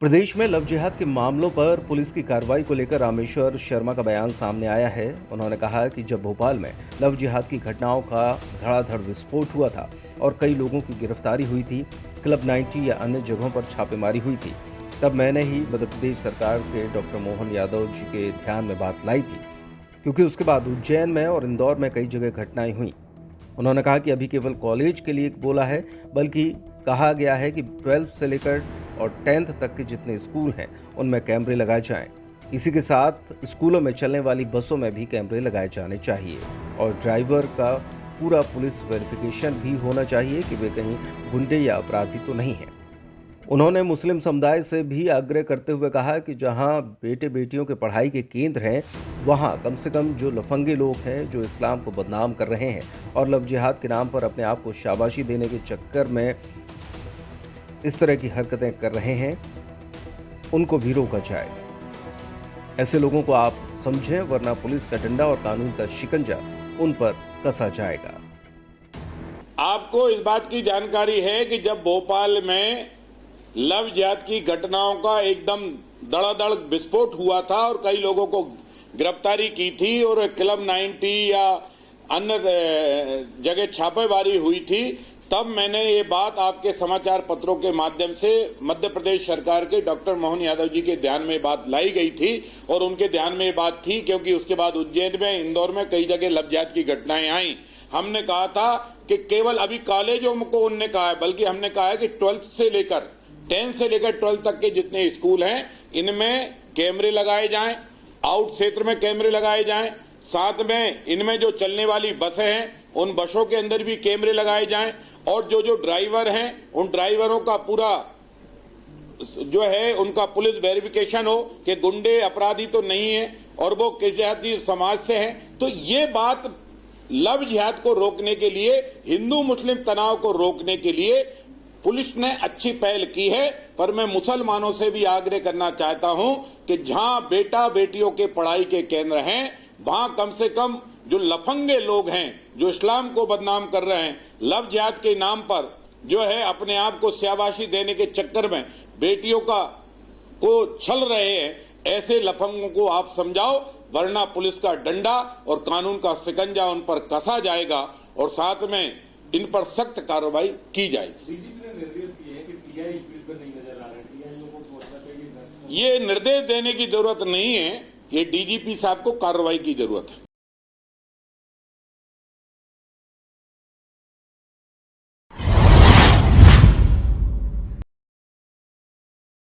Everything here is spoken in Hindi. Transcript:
प्रदेश में लव जिहाद के मामलों पर पुलिस की कार्रवाई को लेकर रामेश्वर शर्मा का बयान सामने आया है। उन्होंने कहा कि जब भोपाल में लव जिहाद की घटनाओं का धड़ाधड़ विस्फोट हुआ था और कई लोगों की गिरफ्तारी हुई थी, क्लब 90 या अन्य जगहों पर छापेमारी हुई थी, तब मैंने ही मध्य प्रदेश सरकार के डॉक्टर मोहन यादव जी के ध्यान में बात लाई थी, क्योंकि उसके बाद उज्जैन में और इंदौर में कई जगह घटनाएं हुई। उन्होंने कहा कि अभी केवल कॉलेज के लिए बोला है, बल्कि कहा गया है कि 12th से लेकर और 10th तक के जितने स्कूल हैं उनमें कैमरे लगाए जाएं। इसी के साथ स्कूलों में चलने वाली बसों में भी कैमरे लगाए जाने चाहिए और ड्राइवर का पूरा पुलिस वेरिफिकेशन भी होना चाहिए कि वे कहीं गुंडे या अपराधी तो नहीं हैं। उन्होंने मुस्लिम समुदाय से भी आग्रह करते हुए कहा कि जहां बेटे बेटियों के पढ़ाई के केंद्र हैं, वहां कम से कम जो लफंगे लोग हैं जो इस्लाम को बदनाम कर रहे हैं और लव जिहाद के नाम पर अपने आप को शाबाशी देने के चक्कर में इस तरह की हरकतें कर रहे हैं, उनको भी रोका जाए। ऐसे लोगों को आप समझें, वरना पुलिस का डंडा और कानून का शिकंजा उन पर कसा जाएगा। आपको इस बात की जानकारी है कि जब भोपाल में लव जिहाद की घटनाओं का एकदम धड़ाधड़ विस्फोट हुआ था और कई लोगों को गिरफ्तारी की थी और क्लब 90 या अन्य जगह छापेमारी हुई थी, तब मैंने ये बात आपके समाचार पत्रों के माध्यम से मध्य प्रदेश सरकार के डॉक्टर मोहन यादव जी के ध्यान में बात लाई गई थी और उनके ध्यान में ये बात थी क्योंकि उसके बाद उज्जैन में, इंदौर में कई जगह लव जिहाद की घटनाएं आई। हमने कहा था कि केवल अभी कॉलेजों को उन्होंने कहा है, बल्कि हमने कहा है कि 12th से लेकर 10th से लेकर 12th तक के जितने स्कूल हैं इनमें कैमरे लगाए जाएं, आउट क्षेत्र में कैमरे लगाए जाएं, साथ में इनमें जो चलने वाली बसें हैं उन बसों के अंदर भी कैमरे लगाए जाएं और जो ड्राइवर हैं उन ड्राइवरों का पूरा जो है उनका पुलिस वेरिफिकेशन हो कि गुंडे अपराधी तो नहीं है और वो किस जाति समाज से हैं। तो ये बात लव जिहाद को रोकने के लिए, हिंदू मुस्लिम तनाव को रोकने के लिए पुलिस ने अच्छी पहल की है। पर मैं मुसलमानों से भी आग्रह करना चाहता हूं कि जहां बेटा बेटियों के पढ़ाई के केंद्र हैं वहां कम से कम जो लफंगे लोग हैं जो इस्लाम को बदनाम कर रहे हैं, लव जिहाद के नाम पर जो है अपने आप को शाबाशी देने के चक्कर में बेटियों को छल रहे हैं, ऐसे लफंगों को आप समझाओ, वरना पुलिस का डंडा और कानून का शिकंजा उन पर कसा जाएगा और साथ में इन पर सख्त कार्रवाई की जाएगी। डीजीपी ने निर्देश दिए हैं कि टीआई फील्ड पर नहीं नजर आ रहे, टीआईओ को पहुंचना चाहिए। ये निर्देश देने की जरूरत नहीं है, ये डीजीपी साहब को कार्रवाई की जरूरत है।